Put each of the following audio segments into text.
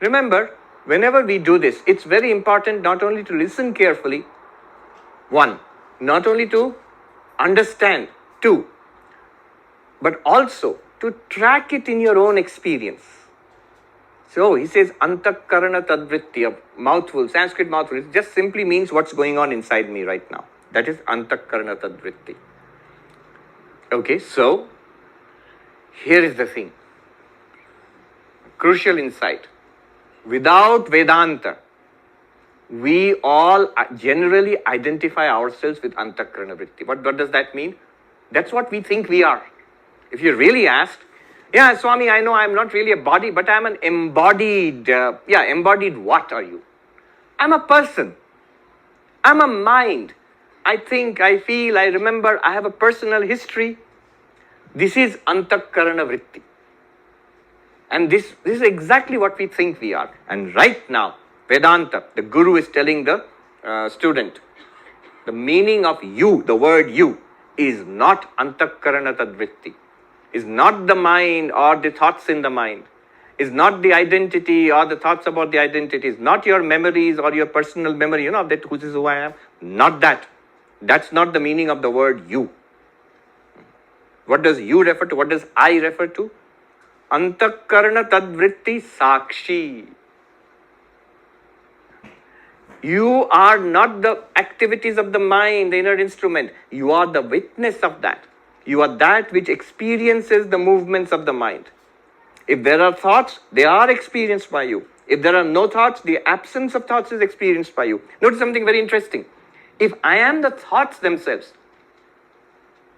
Remember, whenever we do this, it's very important not only to listen carefully, one, not only to understand, two, but also to track it in your own experience. So he says, antakarana tadvritti, mouthful, Sanskrit mouthful. It just simply means what's going on inside me right now. That is antakarana tadvritti. Okay, so here is the thing. Crucial insight. Without Vedanta, we all generally identify ourselves with antakarana vritti. What does that mean? That's what we think we are. If you really ask, yeah, Swami, I know I'm not really a body, but I'm an embodied, embodied what are you? I'm a person. I'm a mind. I think, I feel, I remember, I have a personal history. This is antakarana vritti. And this is exactly what we think we are. And right now, Vedanta, the Guru is telling the student, the meaning of you, the word you, is not antakarana tadvritti, is not the mind or the thoughts in the mind, is not the identity or the thoughts about the identity, is not your memories or your personal memory, that this is who I am. Not that. That's not the meaning of the word you. What does you refer to? What does I refer to? Antakarana tadvritti sakshi. You are not the activities of the mind, the inner instrument. You are the witness of that. You are that which experiences the movements of the mind. If there are thoughts, they are experienced by you. If there are no thoughts, the absence of thoughts is experienced by you. Notice something very interesting. If I am the thoughts themselves,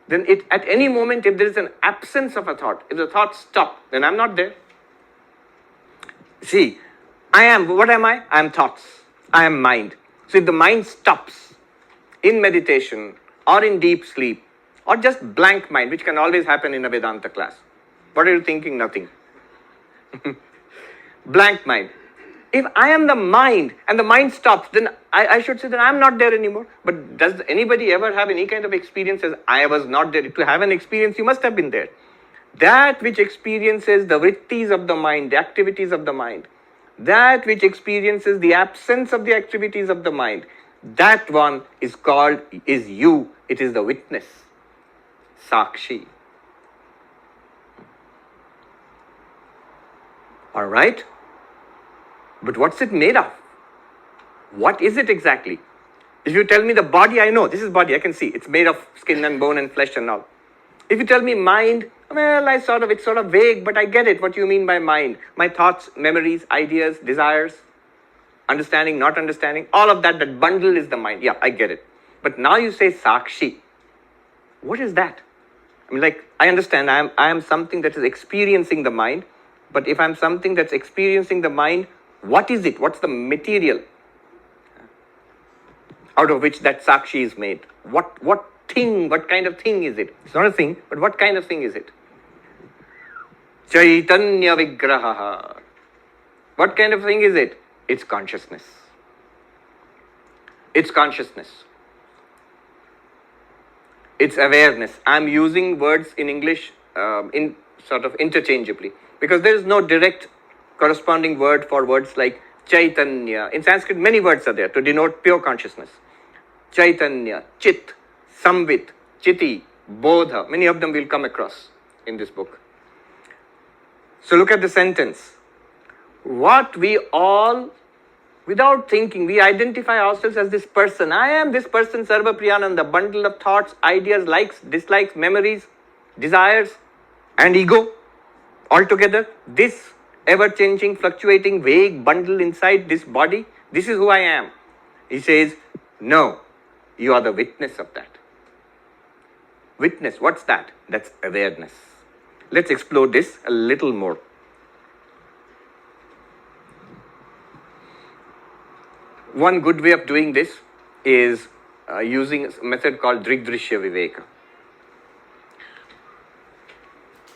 then at any moment, if there is an absence of a thought, if the thoughts stop, then I'm not there. See, what am I? I am thoughts. I am mind. So if the mind stops in meditation or in deep sleep or just blank mind, which can always happen in a Vedanta class. What are you thinking? Nothing. Blank mind. If I am the mind and the mind stops, then I should say that I'm not there anymore. But does anybody ever have any kind of experience as I was not there? To have an experience, you must have been there. That which experiences the vrittis of the mind, the activities of the mind, that which experiences the absence of the activities of the mind, that one is you. It is the witness. Sakshi. All right? But what's it made of? What is it exactly? If you tell me the body, I know. This is body, I can see. It's made of skin and bone and flesh and all. If you tell me mind, well, it's sort of vague, but I get it, what you mean by mind. My thoughts, memories, ideas, desires, understanding, not understanding, all of that bundle is the mind. Yeah, I get it. But now you say Sakshi. What is that? I understand I am something that is experiencing the mind, but if I'm something that's experiencing the mind, what is it? What's the material out of which that Sakshi is made? What kind of thing is it? It's not a thing, but what kind of thing is it? Chaitanya Vigraha. What kind of thing is it? It's consciousness. It's consciousness. It's awareness. I'm using words in English in sort of interchangeably because there is no direct corresponding word for words like Chaitanya. In Sanskrit, many words are there to denote pure consciousness. Chaitanya, Chit, Samvit, Chiti, Bodha. Many of them we'll come across in this book. So look at the sentence. What we all, without thinking, we identify ourselves as this person. I am this person, Sarvapriyananda, bundle of thoughts, ideas, likes, dislikes, memories, desires, and ego. Altogether, this ever-changing, fluctuating, vague bundle inside this body, this is who I am. He says, no, you are the witness of that. Witness, what's that? That's awareness. Let's explore this a little more. One good way of doing this is using a method called Drg-Drishya Vivek.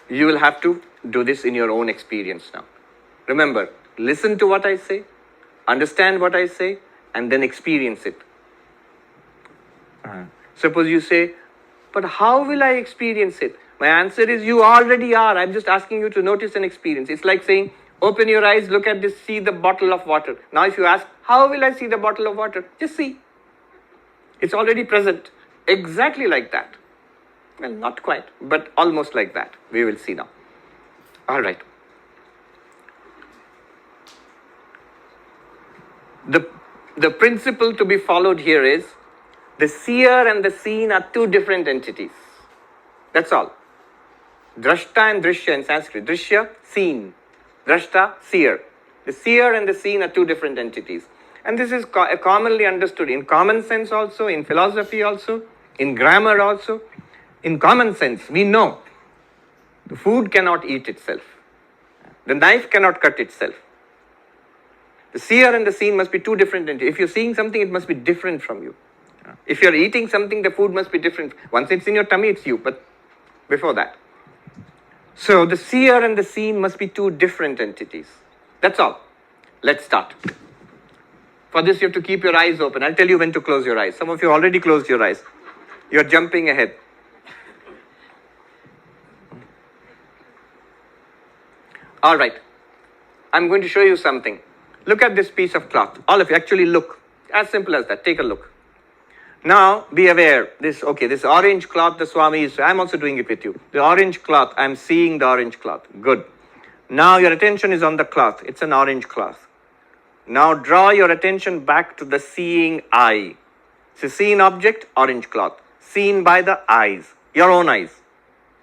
You will have to do this in your own experience now. Remember, listen to what I say, understand what I say, and then experience it. Suppose you say, but how will I experience it? My answer is you already are. I'm just asking you to notice and experience. It's like saying, Open your eyes, look at this, see the bottle of water. Now if you ask, how will I see the bottle of water? Just see. It's already present. Exactly like that. Well, not quite, but almost like that. We will see now. All right. The principle to be followed here is the seer and the seen are two different entities. That's all. Drashta and Drishya in Sanskrit. Drishya, seen. Drashta, seer. The seer and the seen are two different entities. And this is commonly understood in common sense also, in philosophy also, in grammar also. In common sense, we know the food cannot eat itself. The knife cannot cut itself. The seer and the seen must be two different entities. If you're seeing something, it must be different from you. If you're eating something, the food must be different. Once it's in your tummy, it's you, but before that. So the seer and the seen must be two different entities. That's all. Let's start. For this, you have to keep your eyes open. I'll tell you when to close your eyes. Some of you already closed your eyes. You're jumping ahead. All right. I'm going to show you something. Look at this piece of cloth. All of you, actually look. As simple as that. Take a look. Now, be aware. This orange cloth, the Swami is, I'm also doing it with you. The orange cloth, I'm seeing the orange cloth. Good. Now, your attention is on the cloth. It's an orange cloth. Now, draw your attention back to the seeing eye. It's a seen object, orange cloth. Seen by the eyes, your own eyes.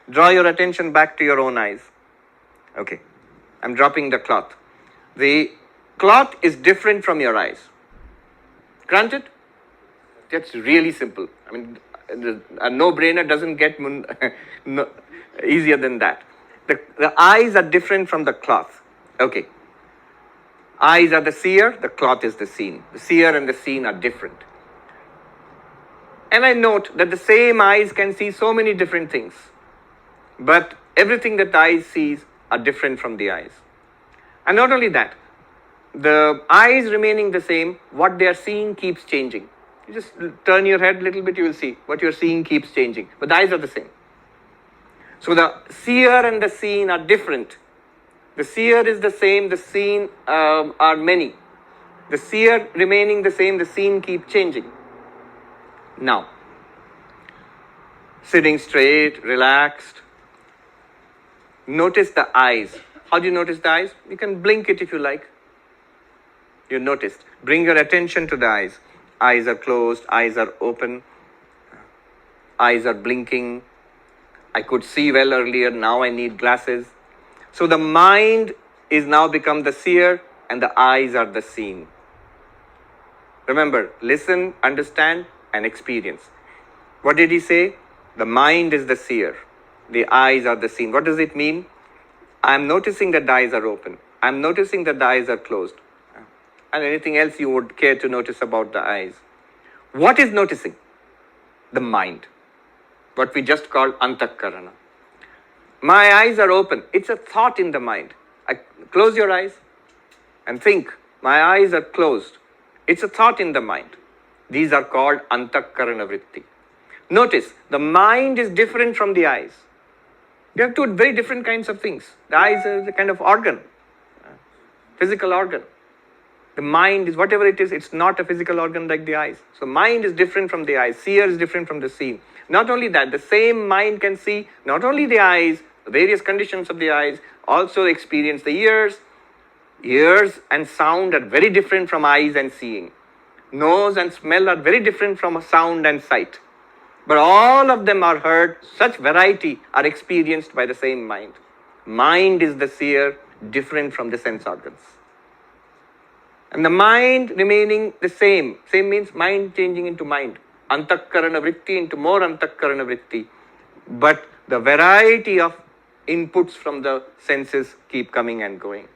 Draw your attention back to your own eyes. Okay. I'm dropping the cloth. The cloth is different from your eyes. Granted? That's really simple. I mean, a no-brainer doesn't get easier than that. The eyes are different from the cloth. Okay. Eyes are the seer, the cloth is the seen. The seer and the seen are different. And I note that the same eyes can see so many different things. But everything that the eyes sees are different from the eyes. And not only that, the eyes remaining the same, what they are seeing keeps changing. You just turn your head a little bit, you will see what you're seeing keeps changing. But the eyes are the same. So the seer and the seen are different. The seer is the same, the seen are many. The seer remaining the same, the seen keep changing. Now, sitting straight, relaxed. Notice the eyes. How do you notice the eyes? You can blink it if you like. You noticed. Bring your attention to the eyes. Eyes are closed, eyes are open, eyes are blinking. I could see well earlier, now I need glasses. So the mind is now become the seer and the eyes are the seen. Remember, listen, understand and experience. What did he say? The mind is the seer. The eyes are the seen. What does it mean? I am noticing that the eyes are open. I am noticing that the eyes are closed. And anything else you would care to notice about the eyes. What is noticing? The mind. What we just call antakarana. My eyes are open. It's a thought in the mind. Close your eyes and think. My eyes are closed. It's a thought in the mind. These are called antakarana vritti. Notice, the mind is different from the eyes. You have two very different kinds of things. The eyes is a kind of organ, physical organ. The mind is whatever it is, it's not a physical organ like the eyes. So mind is different from the eyes. Seer is different from the seen. Not only that, the same mind can see not only the eyes, the various conditions of the eyes, also experience the ears. Ears and sound are very different from eyes and seeing. Nose and smell are very different from sound and sight. But all of them are heard, such variety are experienced by the same mind. Mind is the seer, different from the sense organs. And the mind remaining the same. Same means mind changing into mind. Antakarana vritti into more antakarana vritti. But the variety of inputs from the senses keep coming and going.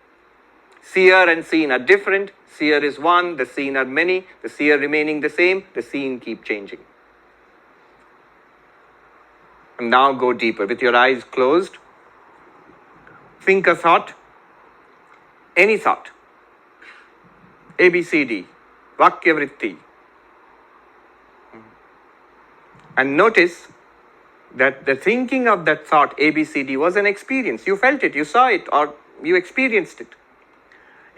Seer and seen are different. Seer is one, the seen are many. The seer remaining the same, the seen keep changing. And now go deeper. With your eyes closed, think a thought, any thought. ABCD, Vakya Vritti. And notice that the thinking of that thought, ABCD, was an experience. You felt it, you saw it, or you experienced it.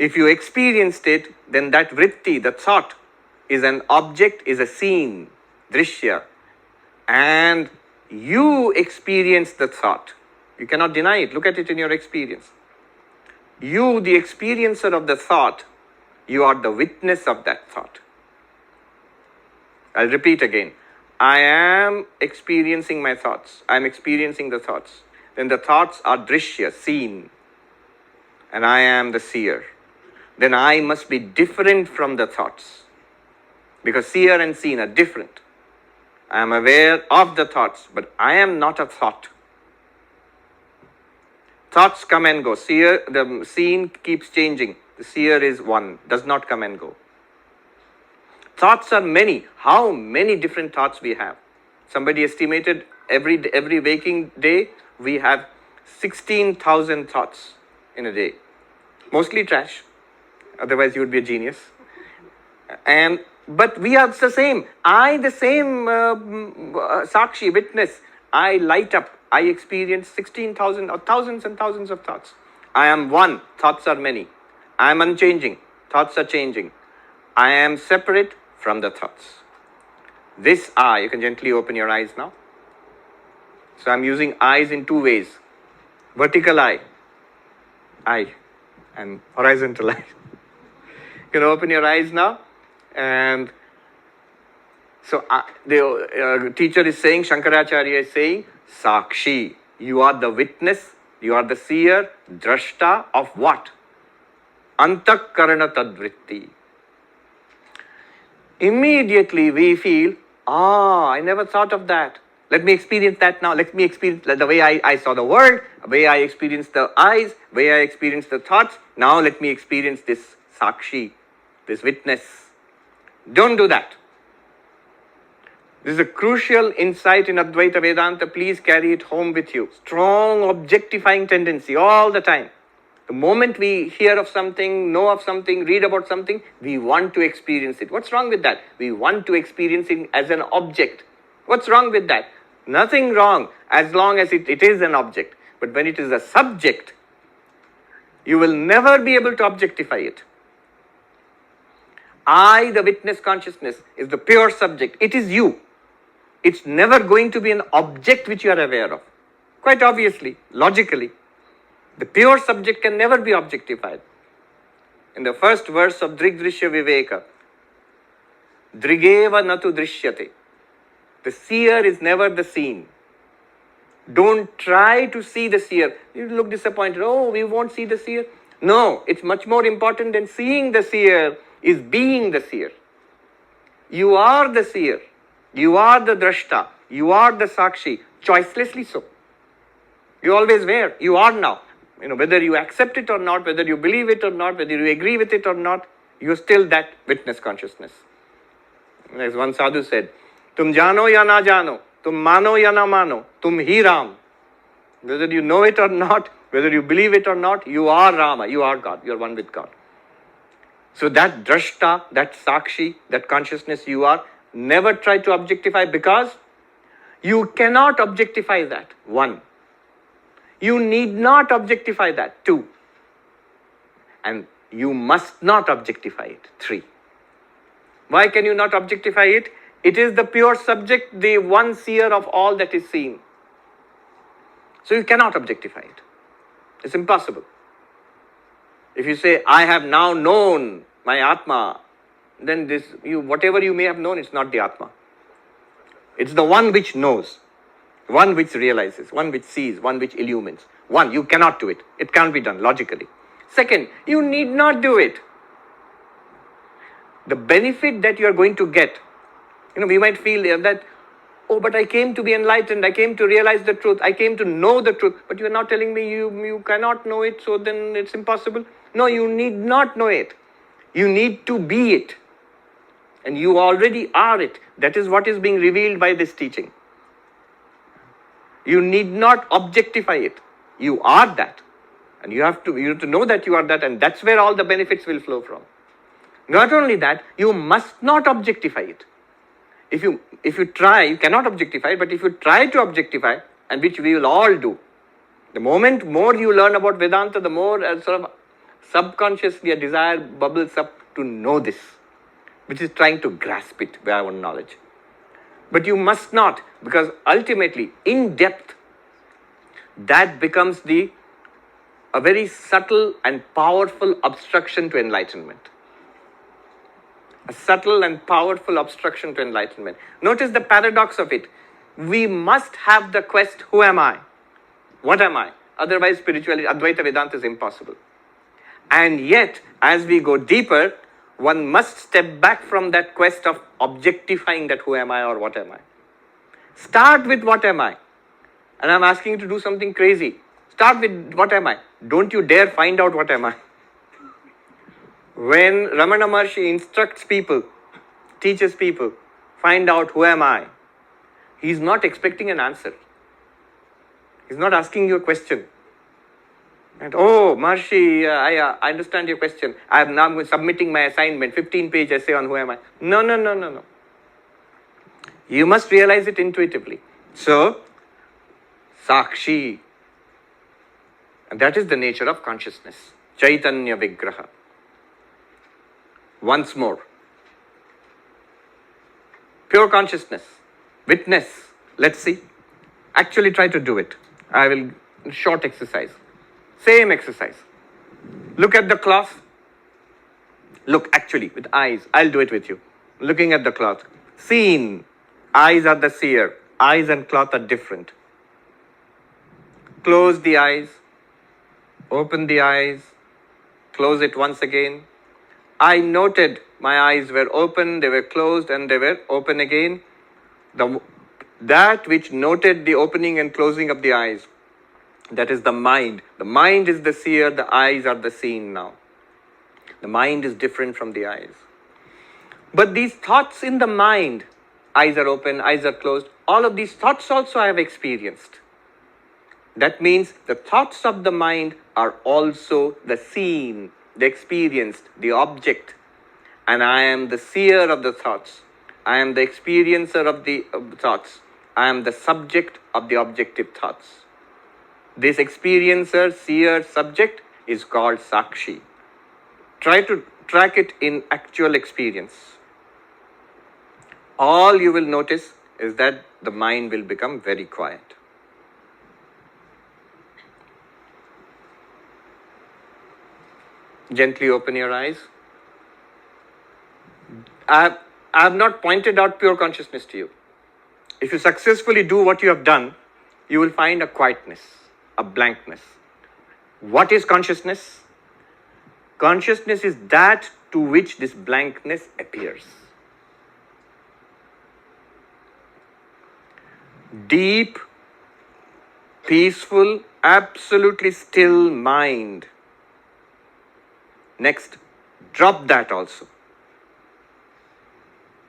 If you experienced it, then that vritti, the thought, is an object, is a scene, drishya, and you experience the thought. You cannot deny it. Look at it in your experience. You, the experiencer of the thought, you are the witness of that thought. I'll repeat again. I am experiencing my thoughts. I am experiencing the thoughts. Then the thoughts are drishya, seen, and I am the seer. Then I must be different from the thoughts, because seer and seen are different. I am aware of the thoughts, but I am not a thought. Thoughts come and go. Seer, the seen keeps changing. The seer is one, does not come and go. Thoughts are many. How many different thoughts we have? Somebody estimated every waking day we have 16,000 thoughts in a day. Mostly trash. Otherwise you would be a genius. But we are the same. I, the same Sakshi, witness. I light up. I experience 16,000 or thousands and thousands of thoughts. I am one. Thoughts are many. I am unchanging. Thoughts are changing. I am separate from the thoughts. This eye, you can gently open your eyes now. So I'm using eyes in two ways. Vertical eye, and horizontal eye. You can open your eyes now. And so the teacher is saying, Shankaracharya is saying, Sakshi, you are the witness, you are the seer, drashta of what? Antakarana tadvritti. Immediately we feel, I never thought of that. Let me experience that now. Let me experience the way I saw the world, the way I experienced the eyes, the way I experienced the thoughts. Now let me experience this Sakshi, this witness. Don't do that. This is a crucial insight in Advaita Vedanta. Please carry it home with you. Strong objectifying tendency all the time. The moment we hear of something, know of something, read about something, we want to experience it. What's wrong with that? We want to experience it as an object. What's wrong with that? Nothing wrong as long as it is an object. But when it is a subject, you will never be able to objectify it. I, the witness consciousness, is the pure subject. It is you. It's never going to be an object which you are aware of. Quite obviously, logically. The pure subject can never be objectified. In the first verse of Drg-Drishya Vivek, Drigeva natu drishyate. The seer is never the seen. Don't try to see the seer. You look disappointed. Oh, we won't see the seer. No, it's much more important than seeing the seer is being the seer. You are the seer. You are the drashta. You are the sakshi. Choicelessly so. You always were. You are now. Whether you accept it or not, whether you believe it or not, whether you agree with it or not, you are still that witness consciousness. As one sadhu said, Tum jano ya na jano, tum mano ya na mano, tum hi Ram. Whether you know it or not, whether you believe it or not, you are Rama, you are God, you are one with God. So that drashta, that sakshi, that consciousness you are, never try to objectify, because you cannot objectify that. 1. You need not objectify that. 2. And you must not objectify it. 3. Why can you not objectify it? It is the pure subject, the one seer of all that is seen. So you cannot objectify it. It's impossible. If you say, I have now known my Atma, then whatever you may have known, it's not the Atma. It's the one which knows, one which realizes, one which sees, one which illumines. 1, you cannot do it. It can't be done logically. 2, you need not do it. The benefit that you are going to get, we might feel that, but I came to be enlightened, I came to realize the truth, I came to know the truth, but you are not telling me you cannot know it, so then it's impossible. No, you need not know it. You need to be it. And you already are it. That is what is being revealed by this teaching. You need not objectify it. You are that. And you have to know that you are that, and that's where all the benefits will flow from. Not only that, you must not objectify it. If you try, you cannot objectify, but if you try to objectify, and which we will all do, the moment more you learn about Vedanta, the more Subconsciously, a desire bubbles up to know this, which is trying to grasp it by our knowledge. But you must not, because ultimately, in depth, that becomes a very subtle and powerful obstruction to enlightenment. A subtle and powerful obstruction to enlightenment. Notice the paradox of it. We must have the quest, who am I? What am I? Otherwise, spirituality, Advaita Vedanta is impossible. And yet, as we go deeper, one must step back from that quest of objectifying that who am I or what am I. Start with what am I? And I'm asking you to do something crazy. Start with what am I? Don't you dare find out what am I. When Ramana Maharshi instructs people, teaches people, find out who am I, he's not expecting an answer. He's not asking you a question. And, oh, Maharshi, I understand your question. I'm now submitting my assignment, 15-page essay on who am I. No. You must realize it intuitively. So, Sakshi. And that is the nature of consciousness. Chaitanya Vigraha. Once more. Pure consciousness. Witness. Let's see. Actually try to do it. I will, short exercise. Same exercise. Look at the cloth. Look, actually, with eyes. I'll do it with you. Looking at the cloth. Seen. Eyes are the seer. Eyes and cloth are different. Close the eyes. Open the eyes. Close it once again. I noted my eyes were open, they were closed, and they were open again. That which noted the opening and closing of the eyes, that is the mind. The mind is the seer, the eyes are the seen now. The mind is different from the eyes. But these thoughts in the mind, eyes are open, eyes are closed, all of these thoughts also I have experienced. That means the thoughts of the mind are also the seen, the experienced, the object. And I am the seer of the thoughts. I am the experiencer of the thoughts. I am the subject of the objective thoughts. This experiencer, seer, subject is called Sakshi. Try to track it in actual experience. All you will notice is that the mind will become very quiet. Gently open your eyes. I have not pointed out pure consciousness to you. If you successfully do what you have done, you will find a quietness, a blankness. What is consciousness? Consciousness is that to which this blankness appears. Deep, peaceful, absolutely still mind. Next, drop that also.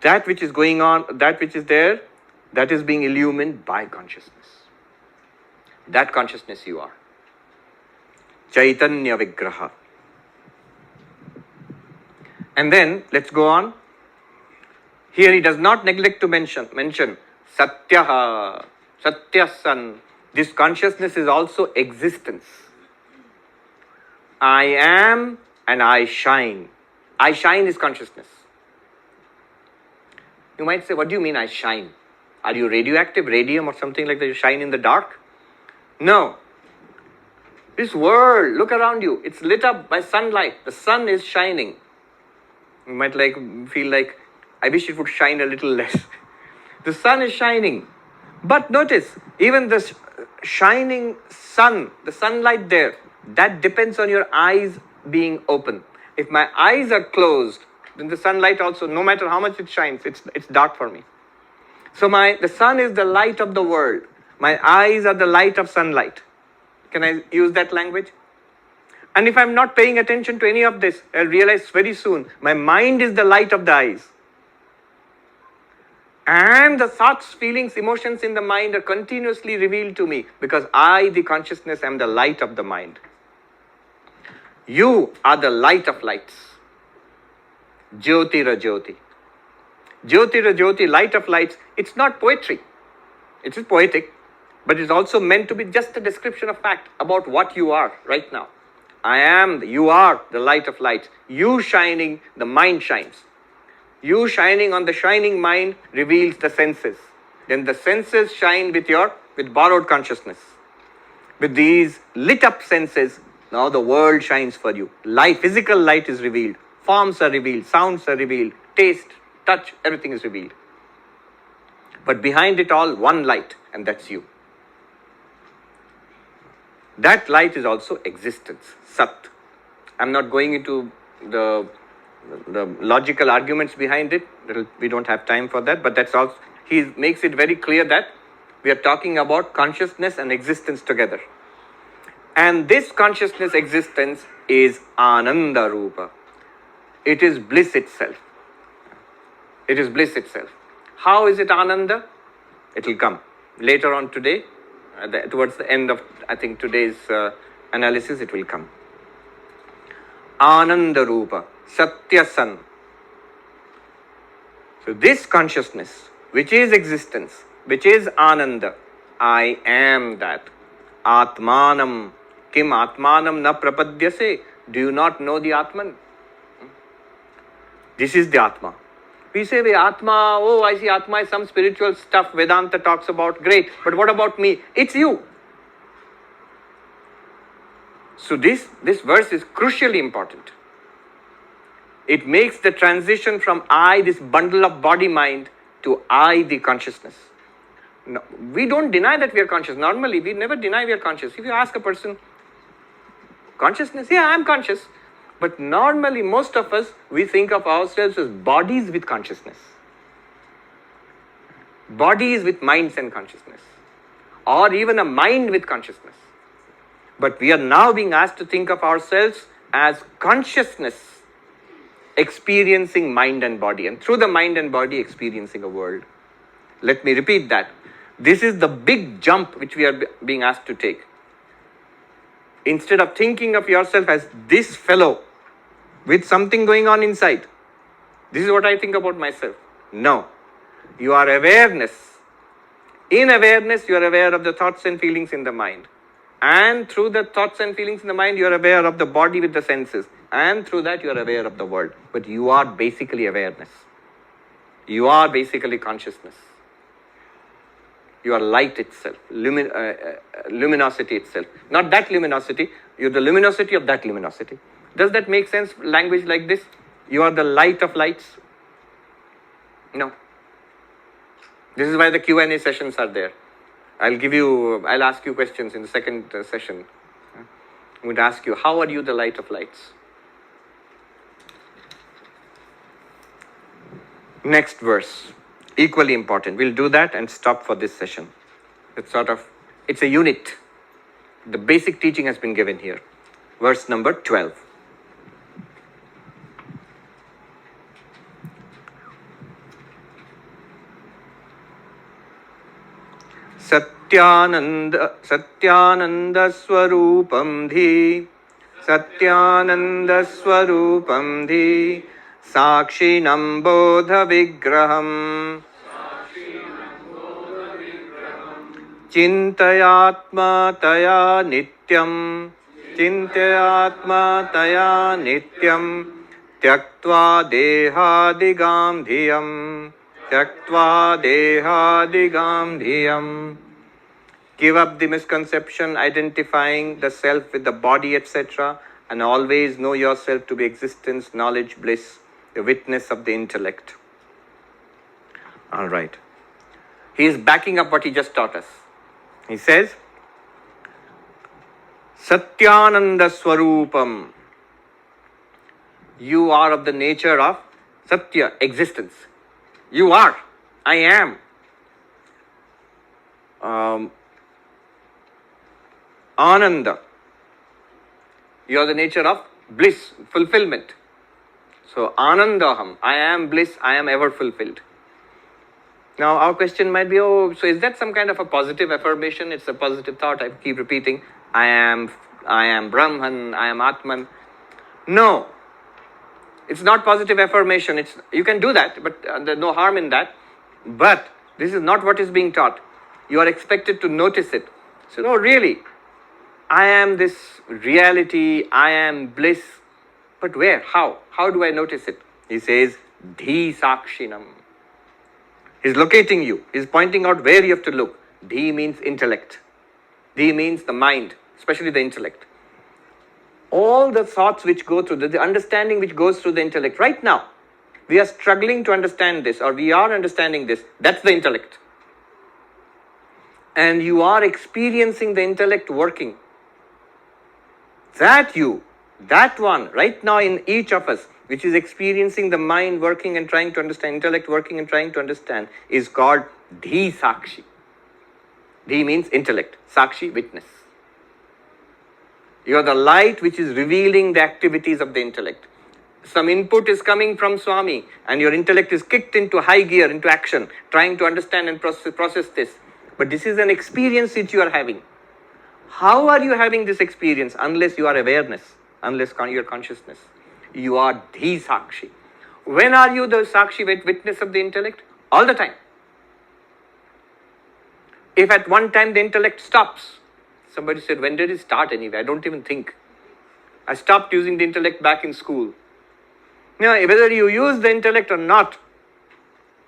That which is going on, that which is there, that is being illumined by consciousness. That consciousness you are. Chaitanya Vigraha. And then, let's go on. Here he does not neglect to mention Satyaha, Satyasan. This consciousness is also existence. I am and I shine. I shine is consciousness. You might say, what do you mean I shine? Are you radioactive, radium or something like that? You shine in the dark? No. This world, look around you. It's lit up by sunlight. The sun is shining. You might feel like, I wish it would shine a little less. The sun is shining. But notice, even this shining sun, the sunlight there, that depends on your eyes being open. If my eyes are closed, then the sunlight also, no matter how much it shines, it's dark for me. So the sun is the light of the world. My eyes are the light of sunlight. Can I use that language? And if I'm not paying attention to any of this, I'll realize very soon, my mind is the light of the eyes. And the thoughts, feelings, emotions in the mind are continuously revealed to me because I, the consciousness, am the light of the mind. You are the light of lights. Jyotira Jyoti. Jyotira Jyoti, light of lights. It's not poetry. It is poetic, but it's also meant to be just a description of fact about what you are right now. You are the light of lights. You shining, the mind shines. You shining on the shining mind reveals the senses. Then the senses shine with borrowed consciousness. With these lit up senses, now the world shines for you. Light, physical light is revealed. Forms are revealed. Sounds are revealed. Taste, touch, everything is revealed. But behind it all, one light, and that's you. That light is also existence, Sat. I'm not going into the logical arguments behind it. We don't have time for that, but that's also, he makes it very clear that we are talking about consciousness and existence together. And this consciousness existence is Ananda Rupa. It is bliss itself. It is bliss itself. How is it Ananda? It will come later on today. Towards the end of, I think, today's analysis, it will come. Ananda Rupa, Satya San. So this consciousness, which is existence, which is Ananda, I am that. Atmanam. Kim Atmanam na prapadyase. Do you not know the Atman? This is the Atma. We say, Atma, oh, I see Atma is some spiritual stuff Vedanta talks about. Great. But what about me? It's you. So this verse is crucially important. It makes the transition from I, this bundle of body-mind, to I, the consciousness. No, we don't deny that we are conscious. Normally, we never deny we are conscious. If you ask a person, consciousness, yeah, I am conscious. But normally, most of us, we think of ourselves as bodies with consciousness. Bodies with minds and consciousness. Or even a mind with consciousness. But we are now being asked to think of ourselves as consciousness experiencing mind and body. And through the mind and body, experiencing a world. Let me repeat that. This is the big jump which we are being asked to take. Instead of thinking of yourself as this fellow with something going on inside. This is what I think about myself. No. You are awareness. In awareness, you are aware of the thoughts and feelings in the mind. And through the thoughts and feelings in the mind, you are aware of the body with the senses. And through that, you are aware of the world. But you are basically awareness. You are basically consciousness. You are light itself, luminosity itself. Not that luminosity, you are the luminosity of that luminosity. Does that make sense, language like this? You are the light of lights? No. This is why the Q&A sessions are there. I'll ask you questions in the second session. I'm going to ask you, how are you the light of lights? Next verse. Equally important. We'll do that and stop for this session. It's a unit. The basic teaching has been given here. Verse number 12. Satyananda Swarupam Dhi Satyananda Swarupam Dhi Sakshinam Bodha Vigraham Chintayatma Taya Nityam Chintayatma Taya Nityam Tyaktva Dehadigam Dhiyam Tyaktva Dehadigam Dhiyam. Give up the misconception identifying the self with the body, etc., and always know yourself to be existence, knowledge, bliss, the witness of the intellect. All right. He is backing up what he just taught us. He says, Satyananda Swarupam. You are of the nature of Satya, existence. You are. I am. Ananda. You are the nature of bliss, fulfillment. So, Anandaham. I am bliss, I am ever fulfilled. Now, our question might be, so is that some kind of a positive affirmation? It's a positive thought. I keep repeating, I am Brahman, I am Atman. No. It's not positive affirmation. You can do that, but there's no harm in that. But this is not what is being taught. You are expected to notice it. So, no, really, I am this reality, I am bliss. But where? How? How do I notice it? He says, Dhi Sakshinam. He's locating you. He's pointing out where you have to look. Dhi means intellect. Dhi means the mind, especially the intellect. All the thoughts which go through, the understanding which goes through the intellect. Right now, we are struggling to understand this, or we are understanding this. That's the intellect. And you are experiencing the intellect working. That one, right now in each of us, which is experiencing the mind working and trying to understand, intellect working and trying to understand, is called Dhi Sakshi. Dhi means intellect. Sakshi, witness. You are the light which is revealing the activities of the intellect. Some input is coming from Swami and your intellect is kicked into high gear, into action, trying to understand and process this. But this is an experience which you are having. How are you having this experience? Unless you are awareness, unless you are consciousness. You are Dhi Sakshi. When are you the Sakshi, witness of the intellect? All the time. If at one time the intellect stops, somebody said, when did it start anyway? I don't even think. I stopped using the intellect back in school. Now, whether you use the intellect or not,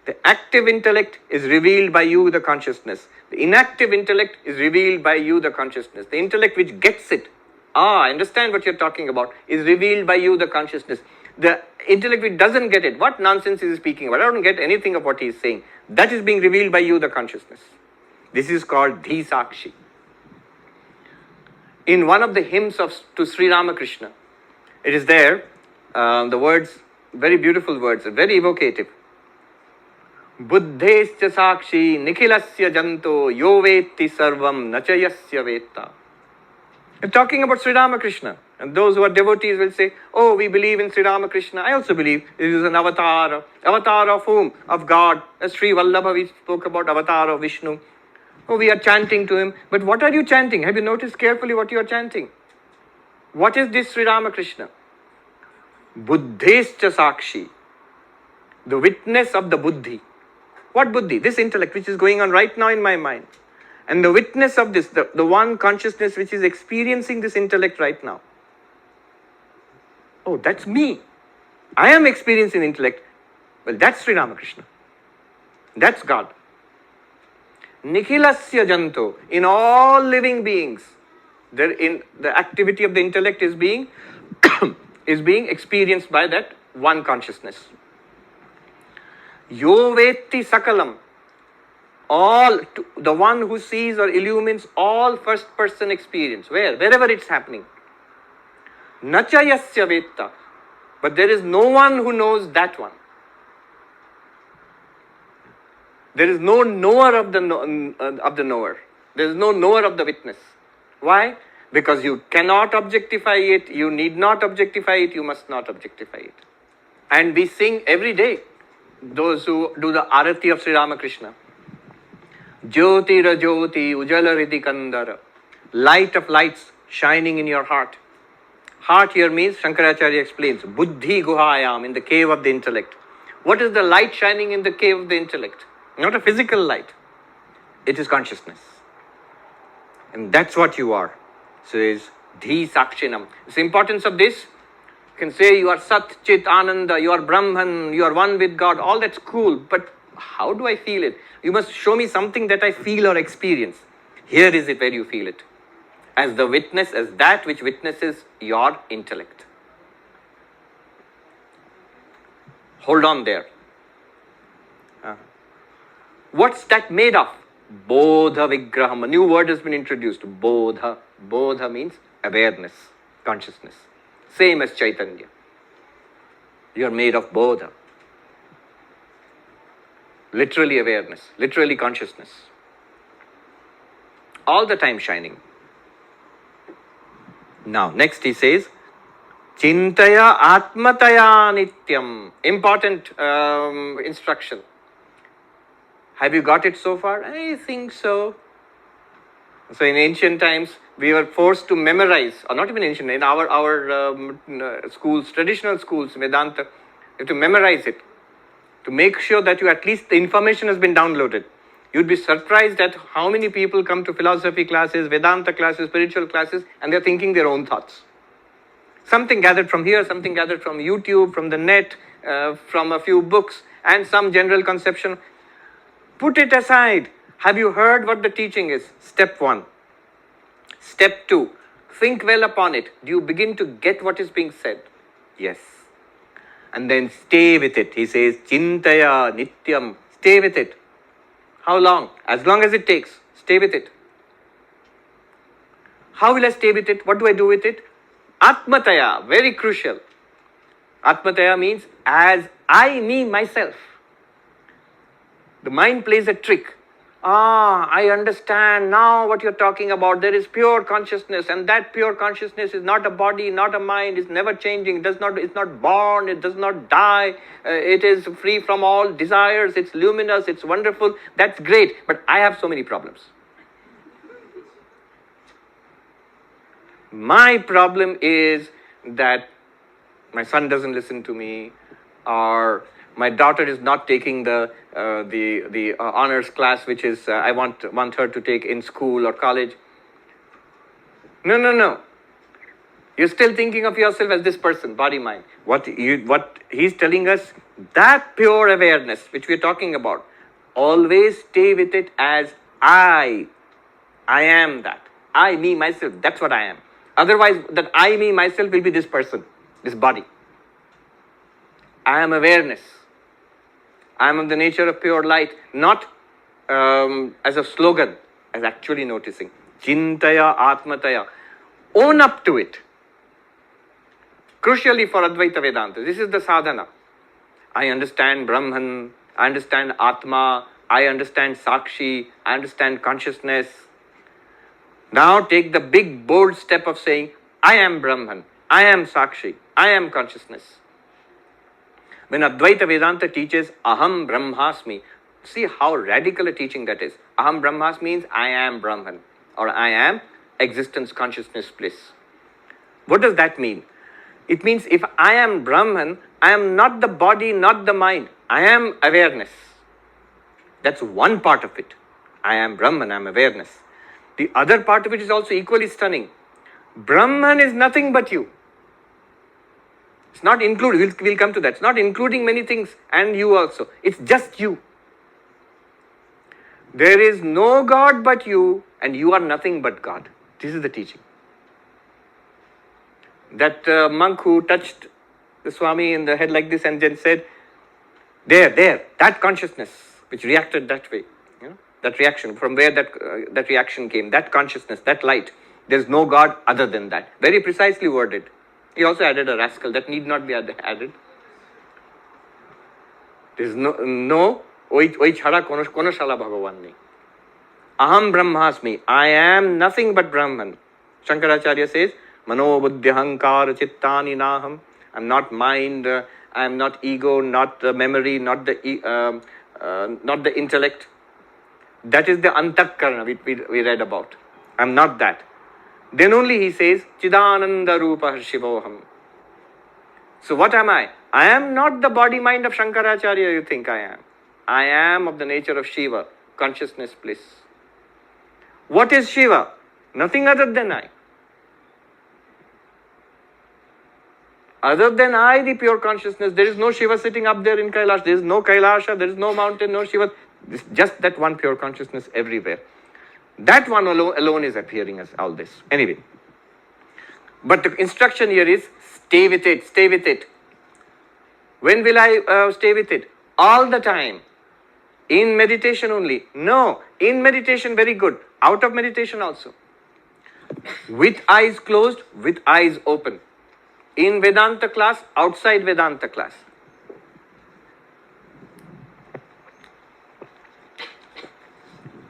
the active intellect is revealed by you, the consciousness. The inactive intellect is revealed by you, the consciousness. The intellect which gets it, I understand what you're talking about, is revealed by you, the consciousness. The intellect which doesn't get it, what nonsense is he speaking about? I don't get anything of what he is saying. That is being revealed by you, the consciousness. This is called Dhi Sakshi. In one of the hymns to Sri Ramakrishna, it is there, the words, very beautiful words, very evocative. Buddhescha sakshi nikhilasya janto yo vetti sarvam nachayasya vetta. We're talking about Sri Ramakrishna. And those who are devotees will say, oh, we believe in Sri Ramakrishna. I also believe it is an avatar. Avatar of whom? Of God. As Sri Vallabha, we spoke about avatar of Vishnu. Oh, we are chanting to him. But what are you chanting? Have you noticed carefully what you are chanting? What is this Sri Ramakrishna? Buddhescha sakshi. The witness of the buddhi. What buddhi? This intellect which is going on right now in my mind. And the witness of this, the one consciousness which is experiencing this intellect right now. Oh, that's me. I am experiencing intellect. Well, that's Sri Ramakrishna. That's God. Nikhilasya janto. In all living beings, the activity of the intellect is being is being experienced by that one consciousness. Yo vetti sakalam. The one who sees or illumines all first person experience. Wherever it's happening. Nachayasya vetta. But there is no one who knows that one. There is no knower of the knower. There is no knower of the witness. Why? Because you cannot objectify it, you need not objectify it, you must not objectify it. And we sing every day, those who do the arati of Sri Ramakrishna. Jyotira Jyoti Ujala Riti Kandara. Light of lights shining in your heart. Heart here means, Shankaracharya explains, Buddhi Guhayam, in the cave of the intellect. What is the light shining in the cave of the intellect? Not a physical light. It is consciousness. And that's what you are. So it is Dhi Sakshinam. The importance of this, you can say you are Sat, Chit, Ananda, you are Brahman, you are one with God, all that's cool, but how do I feel it? You must show me something that I feel or experience. Here is it where you feel it. As the witness, as that which witnesses your intellect. Hold on there. What's that made of? Bodha Vigraham. A new word has been introduced. Bodha. Bodha means awareness, consciousness. Same as Chaitanya. You are made of Bodha. Literally awareness, literally consciousness. All the time shining. Now, next he says, Chintaya Atmataya Nityam. Important instruction. Have you got it so far? I think so. So in ancient times, we were forced to memorize, or not even ancient, in our schools, traditional schools, Vedanta, you have to memorize it. To make sure that you at least the information has been downloaded. You'd be surprised at how many people come to philosophy classes, Vedanta classes, spiritual classes, and they're thinking their own thoughts. Something gathered from here, something gathered from YouTube, from the net, from a few books, and some general conception. Put it aside. Have you heard what the teaching is? Step 1. Step 2. Think well upon it. Do you begin to get what is being said? Yes. And then stay with it. He says, Chintaya Nityam. Stay with it. How long? As long as it takes. Stay with it. How will I stay with it? What do I do with it? Atmataya, very crucial. Atmataya means as I, me, myself. The mind plays a trick. I understand now what you're talking about. There is pure consciousness, and that pure consciousness is not a body, not a mind, is never changing, it's not born, it does not die, it is free from all desires, it's luminous, it's wonderful. That's great, but I have so many problems. My problem is that my son doesn't listen to me, or my daughter is not taking the honors class, which is I want her to take in school or college. No. You're still thinking of yourself as this person, body, mind. What he's telling us, that pure awareness which we're talking about, always stay with it as I am that. I, me, myself, that's what I am. Otherwise, that I, me, myself will be this person, this body. I am awareness. I am of the nature of pure light, not as a slogan, as actually noticing. Chintaya Atmataya. Own up to it. Crucially for Advaita Vedanta, this is the sadhana. I understand Brahman, I understand Atma, I understand Sakshi, I understand consciousness. Now take the big bold step of saying, I am Brahman, I am Sakshi, I am consciousness. When Advaita Vedanta teaches Aham Brahmasmi, see how radical a teaching that is. Aham Brahmasmi means I am Brahman, or I am existence, consciousness, bliss. What does that mean? It means if I am Brahman, I am not the body, not the mind. I am awareness. That's one part of it. I am Brahman, I am awareness. The other part of it is also equally stunning. Brahman is nothing but you. It's not included, we'll come to that. It's not including many things and you also. It's just you. There is no God but you, and you are nothing but God. This is the teaching. That monk who touched the Swami in the head like this and then said, there, that consciousness which reacted that way, that reaction, from where that reaction came, that consciousness, that light, there's no God other than that. Very precisely worded. He also added a rascal that need not be added. There's no oi chhada kono shala bhagavan nahi. Aham brahmasmi. I am nothing but Brahman. Shankaracharya says, mano buddhi hankara chittani naham. I'm not mind, I am not ego, not the memory, not the intellect. That is the antakarana we read about. I'm not that. Then only he says, Chidananda Rupa Shivoham. So what am I? I am not the body mind of Shankaracharya you think I am. I am of the nature of Shiva, consciousness, bliss. What is Shiva? Nothing other than I. Other than I, the pure consciousness, there is no Shiva sitting up there in Kailash. There is no Kailasha, there is no mountain, no Shiva. Just that one pure consciousness everywhere. That one alone is appearing as all this. Anyway. But the instruction here is, stay with it, stay with it. When will I stay with it? All the time. In meditation only? No. In meditation, very good. Out of meditation also. With eyes closed, with eyes open. In Vedanta class, outside Vedanta class.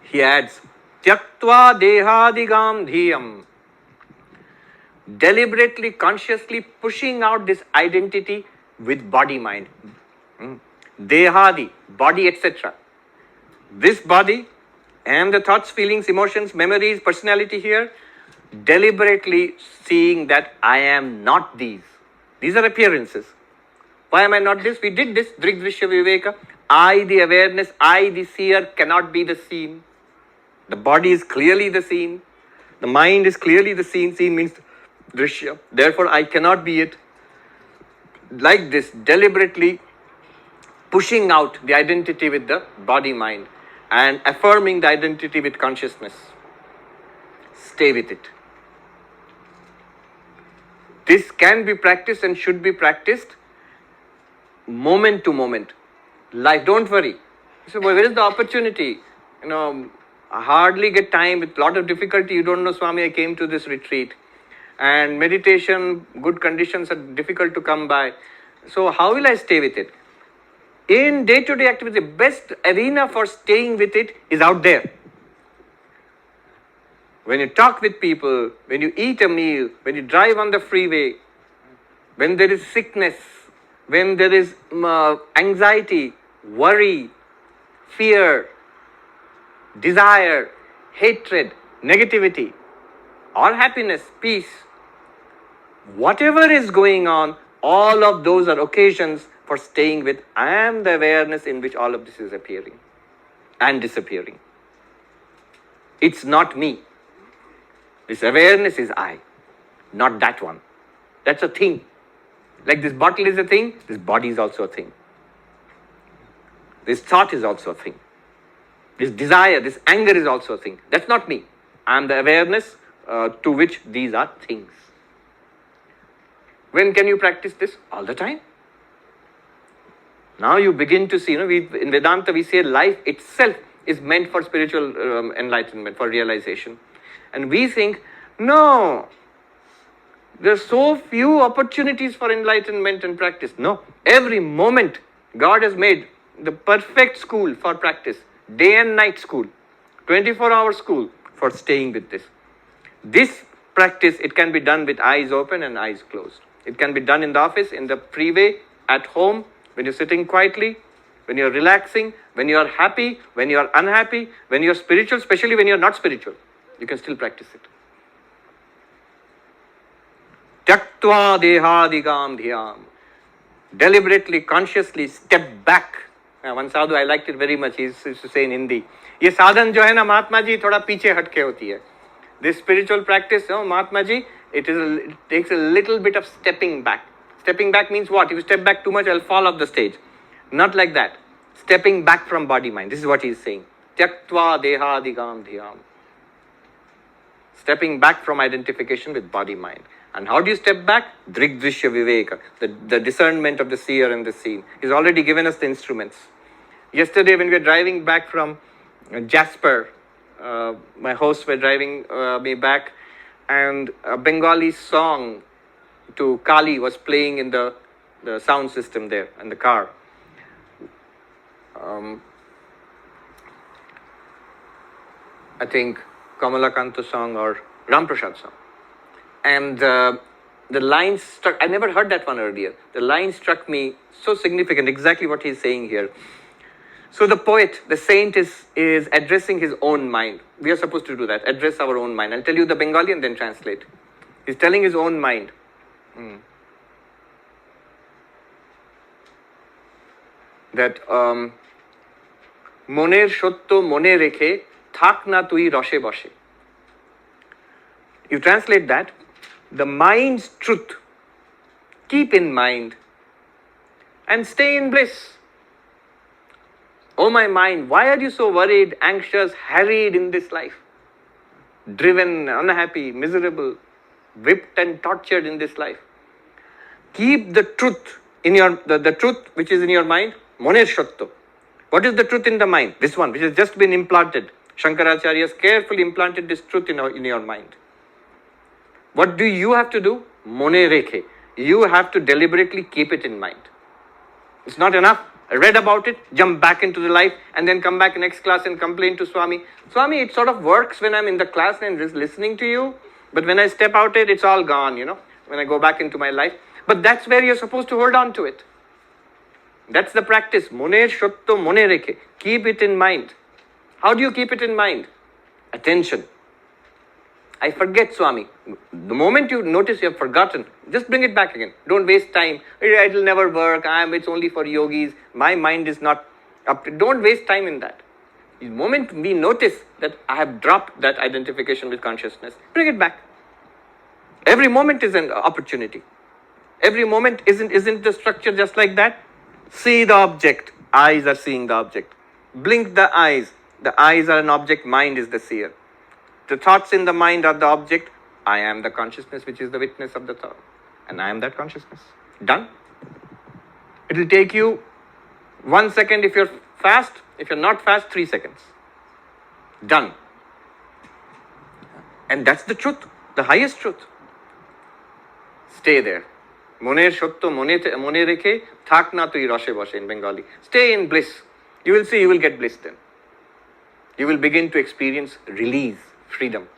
He adds, Tyaktva dehadigam dhiyam. Deliberately, consciously pushing out this identity with body-mind. Dehadi, body, etc. This body and the thoughts, feelings, emotions, memories, personality here, deliberately seeing that I am not these. These are appearances. Why am I not this? We did this, Drg-Drishya Vivek. I, the awareness, I, the seer, cannot be the seen. The body is clearly the seen. The mind is clearly the seen. Seen means drishya. Therefore, I cannot be it. Like this, deliberately pushing out the identity with the body-mind and affirming the identity with consciousness. Stay with it. This can be practiced and should be practiced moment to moment. Life, don't worry. So where is the opportunity? I hardly get time with a lot of difficulty. You don't know, Swami, I came to this retreat. And meditation, good conditions are difficult to come by. So how will I stay with it? In day-to-day activity, the best arena for staying with it is out there. When you talk with people, when you eat a meal, when you drive on the freeway, when there is sickness, when there is anxiety, worry, fear, desire, hatred, negativity, or happiness, peace, whatever is going on, all of those are occasions for staying with I am the awareness in which all of this is appearing and disappearing. It's not me. This awareness is I, not that one. That's a thing. Like this bottle is a thing, this body is also a thing. This thought is also a thing. This desire, this anger is also a thing. That's not me. I am the awareness to which these are things. When can you practice this? All the time. Now you begin to see, in Vedanta we say life itself is meant for spiritual enlightenment, for realization. And we think, no, there are so few opportunities for enlightenment and practice. No, every moment God has made the perfect school for practice, day and night school, 24-hour school for staying with this. This practice, it can be done with eyes open and eyes closed. It can be done in the office, in the freeway, at home, when you're sitting quietly, when you're relaxing, when you're happy, when you're unhappy, when you're spiritual, especially when you're not spiritual. You can still practice it. Tyaktva dehadigam dhyam. Deliberately, consciously step back. One sadhu, I liked it very much. He used to say in Hindi, ये साधन जो है ना महात्मा जी थोड़ा पीछे हटके होती है. This spiritual practice, Mahatma ji, it takes a little bit of stepping back. Stepping back means what? If you step back too much, I'll fall off the stage. Not like that. Stepping back from body-mind. This is what he is saying. Tyaktva dehadigam dhyam. Stepping back from identification with body-mind. And how do you step back? Drg-Drishya Vivek, the discernment of the seer and the seen. He's already given us the instruments. Yesterday when we were driving back from Jasper, my hosts were driving me back, and a Bengali song to Kali was playing in the sound system there in the car. I think Kamalakanta song or Ramprasad song. And the line struck, I never heard that one earlier. The line struck me so significant, exactly what he's saying here. So the poet, the saint is addressing his own mind. We are supposed to do that, address our own mind. I'll tell you the Bengali and then translate. He's telling his own mind. That moner shotto mone rekhe thak na tui roshe boshe. You translate that, the mind's truth, keep in mind and stay in bliss. Oh my mind, why are you so worried, anxious, harried in this life? Driven, unhappy, miserable, whipped and tortured in this life. Keep the truth in your, the truth which is in your mind, moner shotto. What is the truth in the mind? This one, which has just been implanted. Shankaracharya has carefully implanted this truth in your mind. What do you have to do? Mone rekhe. You have to deliberately keep it in mind. It's not enough. I read about it, jump back into the life, and then come back next class and complain to Swami. Swami, it sort of works when I'm in the class and just listening to you, but when I step out it's all gone, when I go back into my life. But that's where you're supposed to hold on to it. That's the practice. Moner shotto mone rekhe. Keep it in mind. How do you keep it in mind? Attention. I forget, Swami. The moment you notice you have forgotten, just bring it back again. Don't waste time. It'll never work. It's only for yogis. My mind is not Don't waste time in that. The moment we notice that I have dropped that identification with consciousness, bring it back. Every moment is an opportunity. Every moment isn't the structure just like that? See the object. Eyes are seeing the object. Blink the eyes. The eyes are an object. Mind is the seer. The thoughts in the mind are the object. I am the consciousness which is the witness of the thought. And I am that consciousness. Done. It will take you 1 second if you're fast. If you're not fast, 3 seconds. Done. And that's the truth. The highest truth. Stay there. Moner shotto mone rekhe thak na tui roshe boshe in Bengali. Stay in bliss. You will see you will get bliss then. You will begin to experience release, freedom.